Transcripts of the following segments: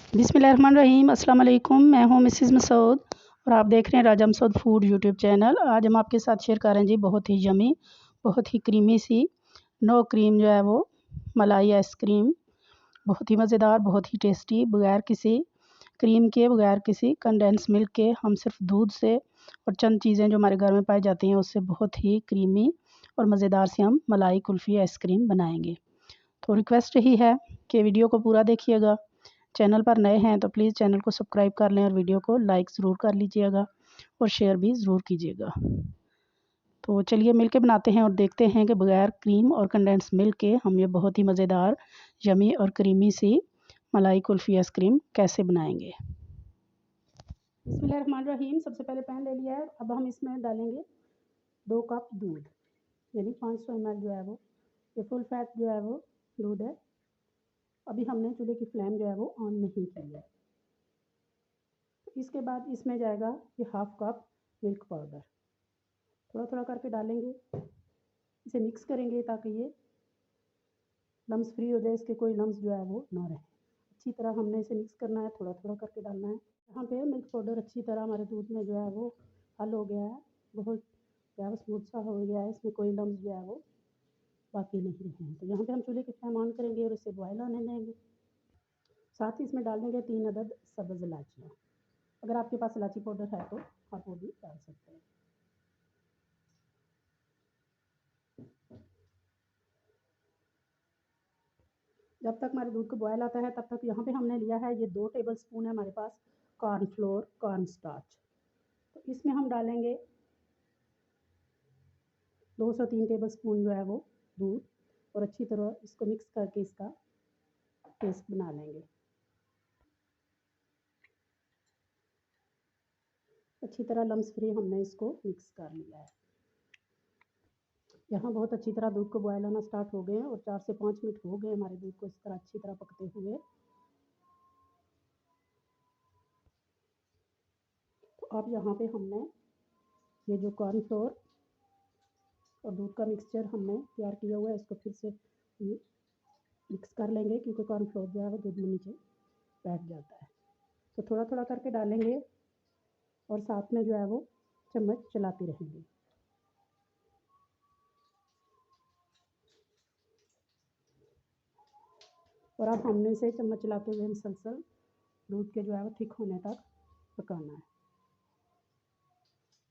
बिस्मिल्लाहिर्रहमानिर्रहीम। अस्सलाम वालेकुम। मैं हूँ मिसेस मसूद और आप देख रहे हैं राजा मसूद फूड यूट्यूब चैनल। आज हम आपके साथ शेयर कर रहे हैं जी बहुत ही यमी, बहुत ही क्रीमी सी नो क्रीम जो है वो मलाई आइसक्रीम। बहुत ही मज़ेदार, बहुत ही टेस्टी, बगैर किसी क्रीम के, बगैर किसी कंडेंस मिल्क के, हम सिर्फ दूध से और चंद चीज़ें जो हमारे घर में पाई जाती हैं उससे बहुत ही क्रीमी और मज़ेदार से हम मलाई कुल्फ़ी आइसक्रीम बनाएंगे। तो रिक्वेस्ट यही है कि वीडियो को पूरा देखिएगा। चैनल पर नए हैं तो प्लीज़ चैनल को सब्सक्राइब कर लें और वीडियो को लाइक ज़रूर कर लीजिएगा और शेयर भी ज़रूर कीजिएगा। तो चलिए मिलके बनाते हैं और देखते हैं कि बगैर क्रीम और कंडेंस मिल्क के हम ये बहुत ही मज़ेदार, यमी और क्रीमी सी मलाई कुल्फ़ी आइसक्रीम कैसे बनाएंगे। बिस्मिल्लाहिर्रहमानिर्रहीम। सबसे पहले पैन ले लिया है। अब हम इसमें डालेंगे 2 कप दूध, यानी 500 ml जो है वो, ये फुल फैट जो है वो दूध है। अभी हमने चूल्हे की फ्लेम जो है वो ऑन नहीं की है। इसके बाद इसमें जाएगा ये हाफ कप मिल्क पाउडर, थोड़ा थोड़ा करके डालेंगे। इसे मिक्स करेंगे ताकि ये लम्स फ्री हो जाए, इसके कोई लम्स जो है वो ना रहे। अच्छी तरह हमने इसे मिक्स करना है, थोड़ा थोड़ा करके डालना है। यहाँ पे मिल्क पाउडर अच्छी तरह हमारे दूध में जो है वो हल हो गया है, बहुत जो है वो स्मूथ सा हो गया है, इसमें कोई लम्स जो है वो बाकी नहीं रहे हैं। तो यहाँ पे हम चूल्हे की फ्लेम ऑन करेंगे और इसे बॉयल आने देंगे। साथ ही इसमें डाल देंगे 3 अदद सब्ज़ इलायचियाँ। अगर आपके पास इलायची पाउडर है तो आप वो भी डाल सकते हैं। जब तक हमारे दूध को बॉयल आता है तब तक यहाँ पे हमने लिया है ये 2 टेबल स्पून है हमारे पास कॉर्नफ्लोर, कॉर्न स्टार्च। तो इसमें हम डालेंगे 2 से 3 टेबल स्पून जो है वो दूध और अच्छी तरह इसको मिक्स करके इसका पेस्ट बना लेंगे। अच्छी तरह लम्स फ्री हमने इसको मिक्स कर लिया है। यहाँ बहुत अच्छी तरह दूध को बॉयल आना स्टार्ट हो गए हैं और 4 से 5 मिनट हो गए हमारे दूध को इस तरह अच्छी तरह पकते हुए। तो अब यहाँ पे हमने ये जो कॉर्नफ्लोर और दूध का मिक्सचर हमने तैयार किया हुआ है इसको फिर से मिक्स कर लेंगे, क्योंकि कॉर्नफ्लोर जो है वो दूध में नीचे बैठ जाता है। तो थोड़ा थोड़ा करके डालेंगे और साथ में जो है वो चम्मच चलाते रहेंगे। और अब हमने इसे चम्मच चलाते हुए मुसलसल दूध के जो है वो थिक होने तक पकाना है।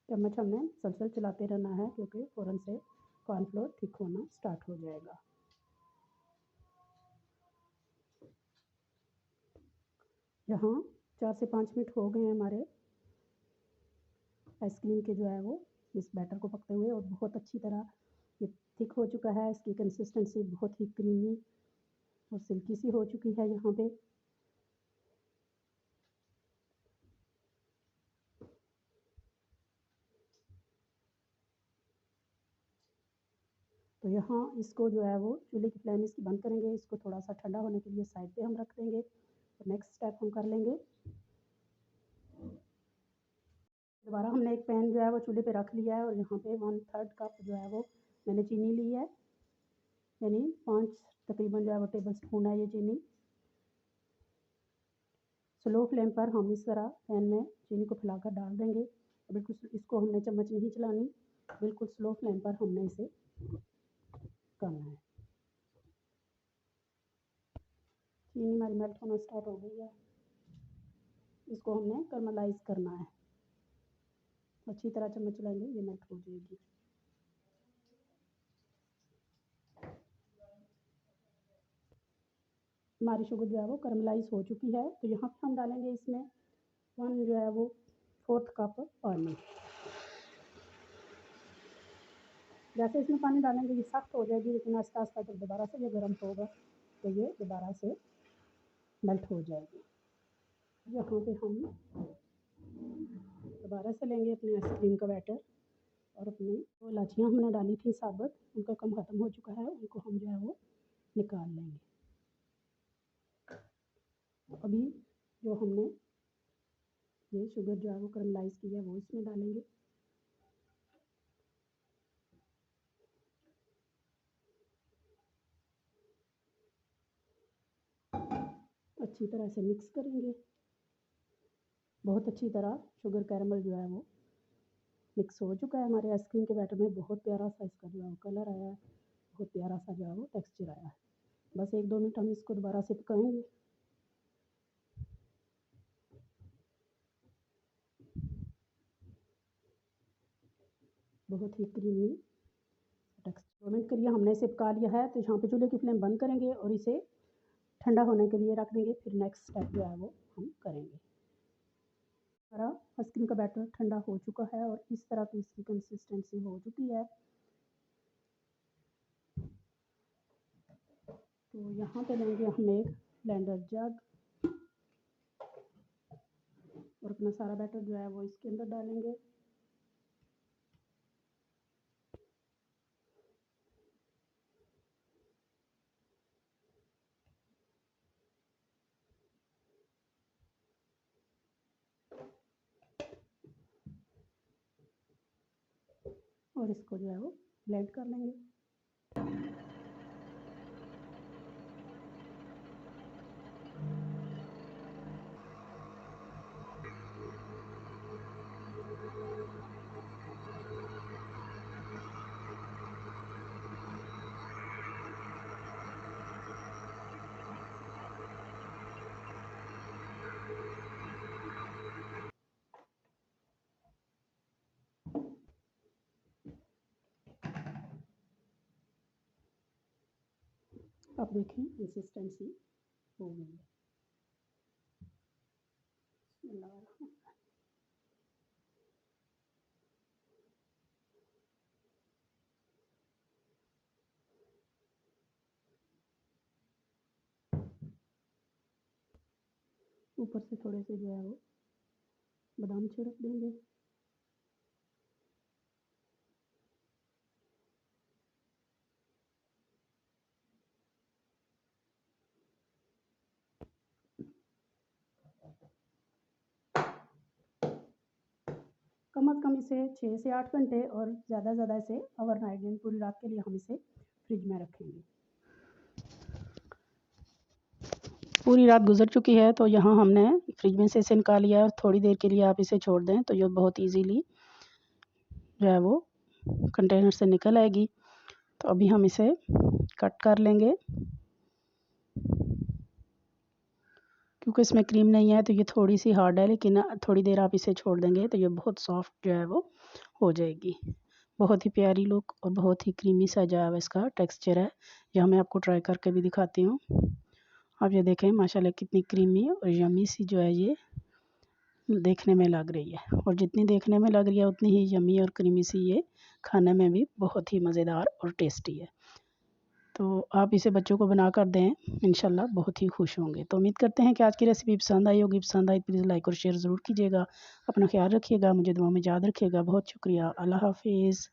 चम्मच हमने मुसलसल चलाते रहना है, क्योंकि फ़ौरन से कॉर्नफ्लोर थिक होना स्टार्ट हो जाएगा। यहाँ 4 से 5 मिनट हो गए हैं हमारे आइसक्रीम के जो है वो इस बैटर को पकते हुए, और बहुत अच्छी तरह ये थिक हो चुका है। इसकी कंसिस्टेंसी बहुत ही क्रीमी और सिल्की सी हो चुकी है यहाँ पे। तो यहाँ इसको जो है वो चूल्हे की फ्लेम इसकी बंद करेंगे, इसको थोड़ा सा ठंडा होने के लिए साइड पे हम रख देंगे। तो नेक्स्ट स्टेप हम कर लेंगे, दोबारा हमने एक पैन जो है वो चूल्हे पे रख लिया है और यहाँ पे 1/3 कप जो है वो मैंने चीनी ली है, यानी 5 तकरीबन जो है वो टेबल स्पून है ये चीनी। स्लो फ्लेम पर हम इस तरह पैन में चीनी को फैलाकर डाल देंगे। बिल्कुल इसको हमने चम्मच नहीं चलानी, बिल्कुल स्लो फ्लेम पर हमने इसे करना है। चीनी हमारी मेल्ट होना स्टार्ट हो गई है, इसको हमने कैरमलाइज करना है। अच्छी तरह चम्मच चलाएंगे ये मेल्ट हो जाएगी। हमारी शुगर जो है वो कैरमलाइज हो चुकी है। तो यहाँ पे हम डालेंगे इसमें 1 जो है वो 4th कप पानी। जैसे इसमें पानी डालेंगे ये सख्त हो जाएगी, लेकिन आस्ता आस्ता जब दोबारा से ये गर्म होगा तो ये दोबारा से मेल्ट हो जाएगी। यहाँ पे हम दोबारा से लेंगे अपने आइसक्रीम का बैटर और अपनी जो इलायचियाँ हमने डाली थी साबुत, उनका कम ख़त्म हो चुका है, उनको हम जो है वो निकाल लेंगे। तो अभी जो हमने ये शुगर जो है वो कैरमलाइज की है वो इसमें डालेंगे। अच्छी तरह से मिक्स करेंगे। बहुत अच्छी तरह शुगर कैरमल जो है वो मिक्स हो चुका है हमारे आइसक्रीम के बैटर में। बहुत प्यारा सा इसका जो है वो कलर आया है, बहुत प्यारा सा जो है वो टेक्सचर आया है। बस 1-2 मिनट हम इसको दोबारा से पकाएंगे। बहुत ही क्रीमी टेक्सचर। 2 मिनट के लिए हमने इसे पका लिया है, तो यहाँ पे चूल्हे की फ्लेम बंद करेंगे और इसे ठंडा होने के लिए रख देंगे। फिर नेक्स्ट स्टेप जो है वो हम करेंगे। हमारा आइसक्रीम का बैटर ठंडा हो चुका है और इस तरह की इसकी कंसिस्टेंसी हो चुकी है। तो यहाँ पे लेंगे हम एक ब्लेंडर जग और अपना सारा बैटर जो है वो इसके अंदर डालेंगे। और इसको जो है वो ब्लेंड कर लेंगे। अब देखें कंसिस्टेंसी हो गई है। ऊपर से थोड़े से जो है वो बादाम छिड़क देंगे। कम अज़ कम इसे 6 से 8 घंटे और ज़्यादा से ज़्यादा इसे ओवरनाइट यानी पूरी रात के लिए हम इसे फ्रिज में रखेंगे। पूरी रात गुजर चुकी है, तो यहाँ हमने फ्रिज में से इसे निकाल लिया है और थोड़ी देर के लिए आप इसे छोड़ दें तो ये बहुत इजीली जो है वो कंटेनर से निकल आएगी। तो अभी हम इसे कट कर लेंगे। क्योंकि इसमें क्रीम नहीं है तो ये थोड़ी सी हार्ड है, लेकिन थोड़ी देर आप इसे छोड़ देंगे तो ये बहुत सॉफ्ट जो है वो हो जाएगी। बहुत ही प्यारी लुक और बहुत ही क्रीमी सा जो है इसका टेक्सचर है। यह मैं आपको ट्राई करके भी दिखाती हूँ। आप ये देखें माशाल्लाह कितनी क्रीमी और यमी सी जो है ये देखने में लग रही है। और जितनी देखने में लग रही है उतनी ही यमी और क्रीमी सी ये खाने में भी बहुत ही मज़ेदार और टेस्टी है। तो आप इसे बच्चों को बना कर दें, इंशाल्लाह बहुत ही खुश होंगे। तो उम्मीद करते हैं कि आज की रेसिपी पसंद आई होगी। पसंद आई प्लीज़ लाइक और शेयर ज़रूर कीजिएगा। अपना ख्याल रखिएगा, मुझे दुआ में याद रखिएगा। बहुत शुक्रिया। अल्लाह हाफ़िज़।